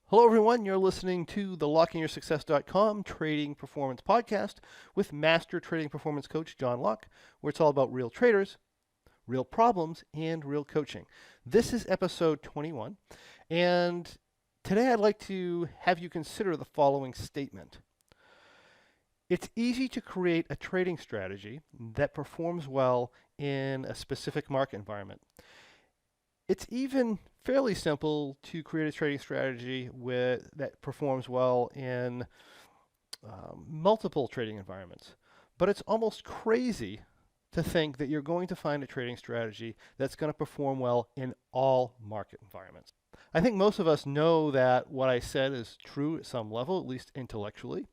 Hello, everyone. You're listening to the LockingYourSuccess.com Trading Performance Podcast with Master Trading Performance Coach John Locke, where it's all about real traders, real problems, and real coaching. This is episode 21, and today I'd like to have you consider the following statement. It's easy to create a trading strategy that performs well in a specific market environment. It's even fairly simple to create a trading strategy that performs well in multiple trading environments. But it's almost crazy to think that you're going to find a trading strategy that's going to perform well in all market environments. I think most of us know that what I said is true at some level, at least intellectually.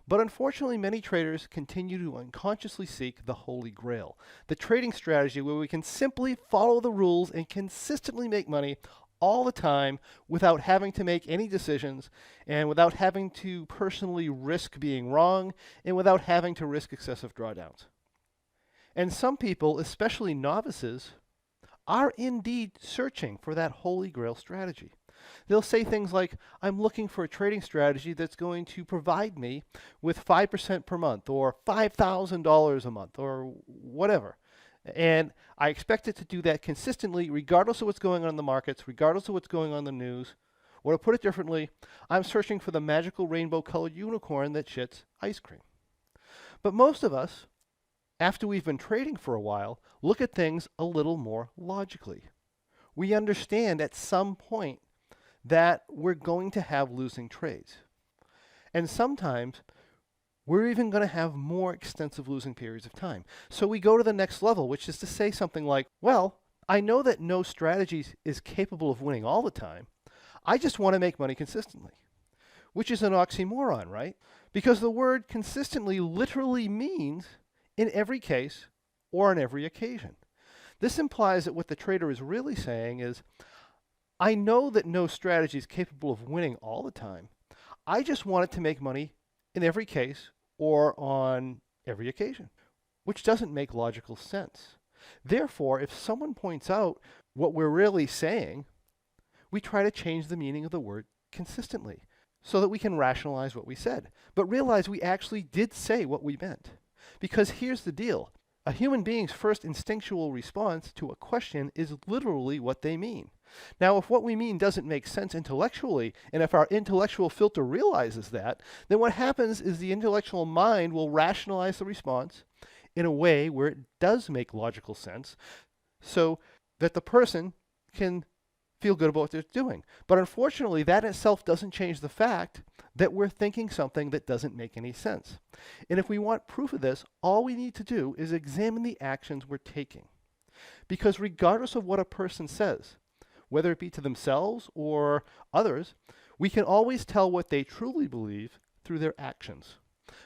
But unfortunately, many traders continue to unconsciously seek the Holy Grail, the trading strategy where we can simply follow the rules and consistently make money all the time without having to make any decisions and without having to personally risk being wrong and without having to risk excessive drawdowns. And some people, especially novices, are indeed searching for that Holy Grail strategy. They'll say things like, I'm looking for a trading strategy that's going to provide me with 5% per month or $5,000 a month or whatever. And I expect it to do that consistently regardless of what's going on in the markets, regardless of what's going on in the news. Or to put it differently, I'm searching for the magical rainbow-colored unicorn that shits ice cream. But most of us, after we've been trading for a while, look at things a little more logically. We understand at some point that we're going to have losing trades. And sometimes we're even going to have more extensive losing periods of time. So we go to the next level, which is to say something like, well, I know that no strategy is capable of winning all the time. I just want to make money consistently, which is an oxymoron, right? Because the word consistently literally means in every case or on every occasion. This implies that what the trader is really saying is, I know that no strategy is capable of winning all the time. I just want it to make money in every case or on every occasion, which doesn't make logical sense. Therefore, if someone points out what we're really saying, we try to change the meaning of the word consistently so that we can rationalize what we said, but realize we actually did say what we meant. Because here's the deal. A human being's first instinctual response to a question is literally what they mean. Now, if what we mean doesn't make sense intellectually, and if our intellectual filter realizes that, then what happens is the intellectual mind will rationalize the response in a way where it does make logical sense so that the person can feel good about what they're doing. But unfortunately, that itself doesn't change the fact that we're thinking something that doesn't make any sense. And if we want proof of this, all we need to do is examine the actions we're taking. Because regardless of what a person says, whether it be to themselves or others, we can always tell what they truly believe through their actions.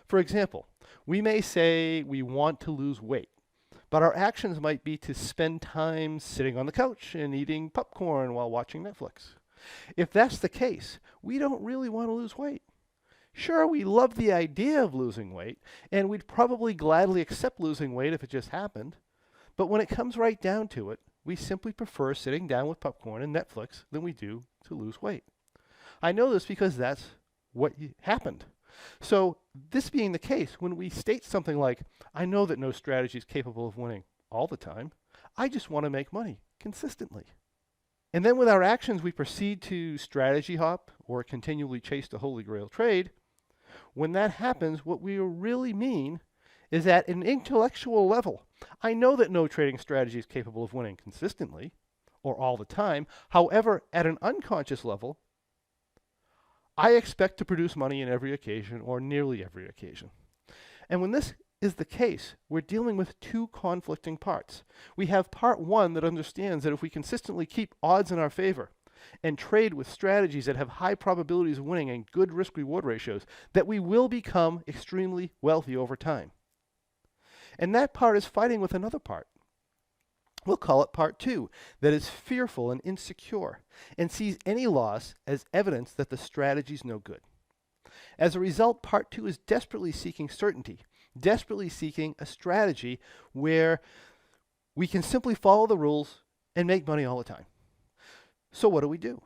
For example, we may say we want to lose weight, but our actions might be to spend time sitting on the couch and eating popcorn while watching Netflix. If that's the case, we don't really want to lose weight. Sure, we love the idea of losing weight, and we'd probably gladly accept losing weight if it just happened. But when it comes right down to it, we simply prefer sitting down with popcorn and Netflix than we do to lose weight. I know this because that's what happened. So this being the case, when we state something like, I know that no strategy is capable of winning all the time, I just want to make money consistently. And then with our actions, we proceed to strategy hop or continually chase the Holy Grail trade. When that happens, what we really mean is at an intellectual level, I know that no trading strategy is capable of winning consistently or all the time. However, at an unconscious level, I expect to produce money in every occasion or nearly every occasion. And when this is the case, we're dealing with two conflicting parts. We have part one that understands that if we consistently keep odds in our favor and trade with strategies that have high probabilities of winning and good risk-reward ratios, that we will become extremely wealthy over time. And that part is fighting with another part. We'll call it part two, that is fearful and insecure and sees any loss as evidence that the strategy's no good. As a result, part two is desperately seeking certainty, desperately seeking a strategy where we can simply follow the rules and make money all the time. So what do?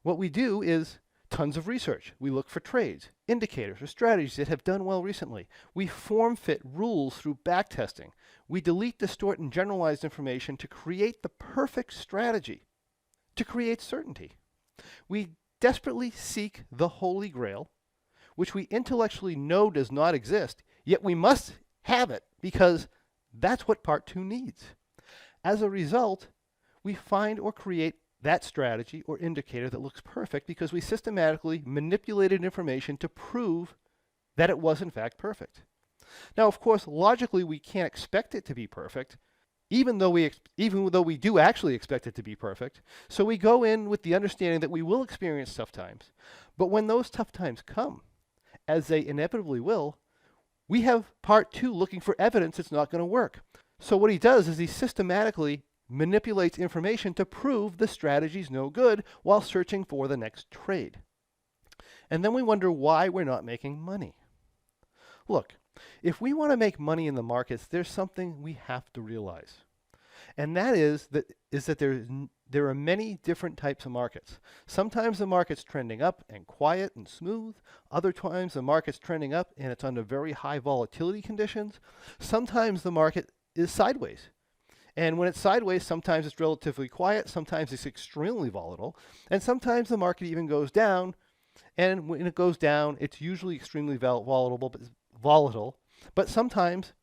What we do is Tons of research. We look for trades, indicators, or strategies that have done well recently. We form-fit rules through backtesting. We delete, distort, and generalize information to create the perfect strategy, to create certainty. We desperately seek the Holy Grail, which we intellectually know does not exist, yet we must have it because that's what part 2 needs. As a result, we find or create that strategy or indicator that looks perfect because we systematically manipulated information to prove that it was in fact perfect. Now, of course, logically we can't expect it to be perfect, even though we do actually expect it to be perfect. So we go in with the understanding that we will experience tough times. But when those tough times come, as they inevitably will, we have part 2 looking for evidence it's not going to work. So what he does is he systematically manipulates information to prove the strategy's no good while searching for the next trade. And then we wonder why we're not making money. Look, if we want to make money in the markets, there's something we have to realize. And that is that there are many different types of markets. Sometimes the market's trending up and quiet and smooth. Other times the market's trending up and it's under very high volatility conditions. Sometimes the market is sideways. And when it's sideways, sometimes it's relatively quiet, sometimes it's extremely volatile, and sometimes the market even goes down. And when it goes down, it's usually extremely volatile, but sometimes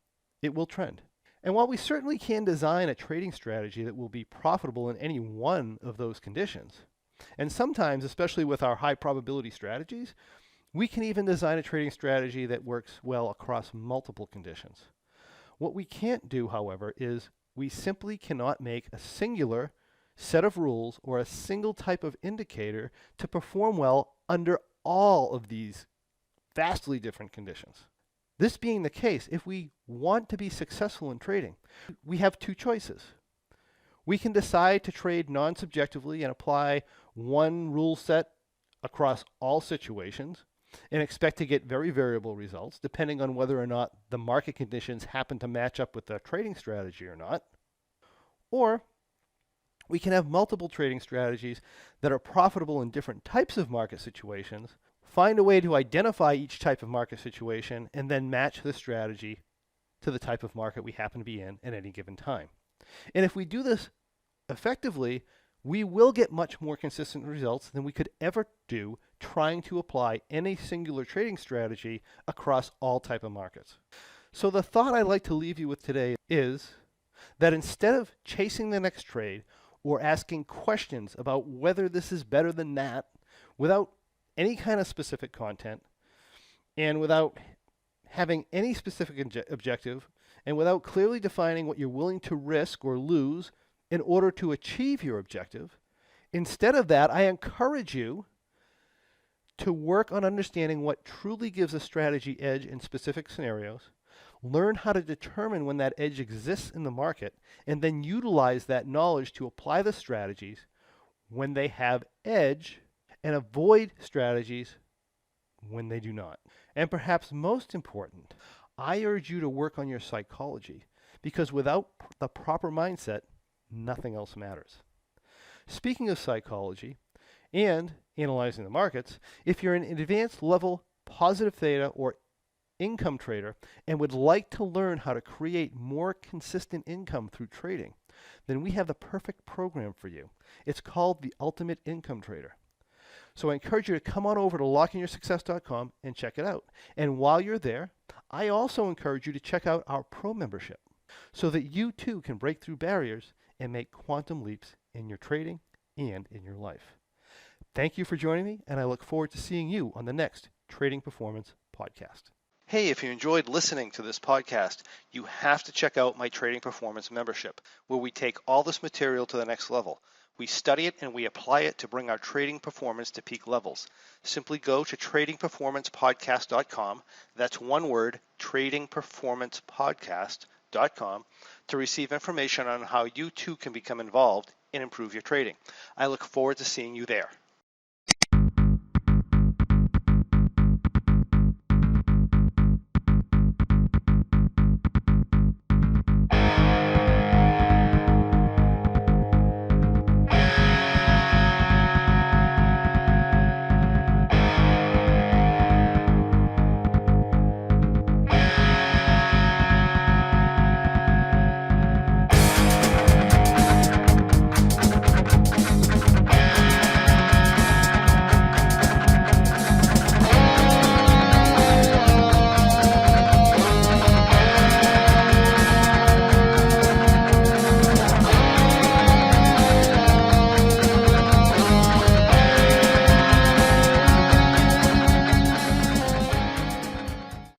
it will trend. And while we certainly can design a trading strategy that will be profitable in any one of those conditions, and sometimes, especially with our high probability strategies, we can even design a trading strategy that works well across multiple conditions. What we can't do, however, is we simply cannot make a singular set of rules or a single type of indicator to perform well under all of these vastly different conditions. This being the case, if we want to be successful in trading, we have 2 choices. We can decide to trade non-subjectively and apply one rule set across all situations and expect to get very variable results depending on whether or not the market conditions happen to match up with the trading strategy or not. Or we can have multiple trading strategies that are profitable in different types of market situations, find a way to identify each type of market situation, and then match the strategy to the type of market we happen to be in at any given time. And if we do this effectively, we will get much more consistent results than we could ever do trying to apply any singular trading strategy across all type of markets. So the thought I'd like to leave you with today is that instead of chasing the next trade or asking questions about whether this is better than that without any kind of specific content and without having any specific objective and without clearly defining what you're willing to risk or lose in order to achieve your objective, instead of that, I encourage you to work on understanding what truly gives a strategy edge in specific scenarios, learn how to determine when that edge exists in the market, and then utilize that knowledge to apply the strategies when they have edge and avoid strategies when they do not. And perhaps most important, I urge you to work on your psychology because without the proper mindset, nothing else matters. Speaking of psychology and analyzing the markets, if you're an advanced level positive theta or income trader and would like to learn how to create more consistent income through trading, then we have the perfect program for you. It's called the Ultimate Income Trader. So I encourage you to come on over to lockingyoursuccess.com and check it out. And while you're there, I also encourage you to check out our pro membership so that you too can break through barriers and make quantum leaps in your trading and in your life. Thank you for joining me, and I look forward to seeing you on the next Trading Performance podcast. Hey, if you enjoyed listening to this podcast, you have to check out my Trading Performance membership, where we take all this material to the next level. We study it and we apply it to bring our trading performance to peak levels. Simply go to tradingperformancepodcast.com. That's one word, tradingperformancepodcast.com, to receive information on how you too can become involved and improve your trading. I look forward to seeing you there.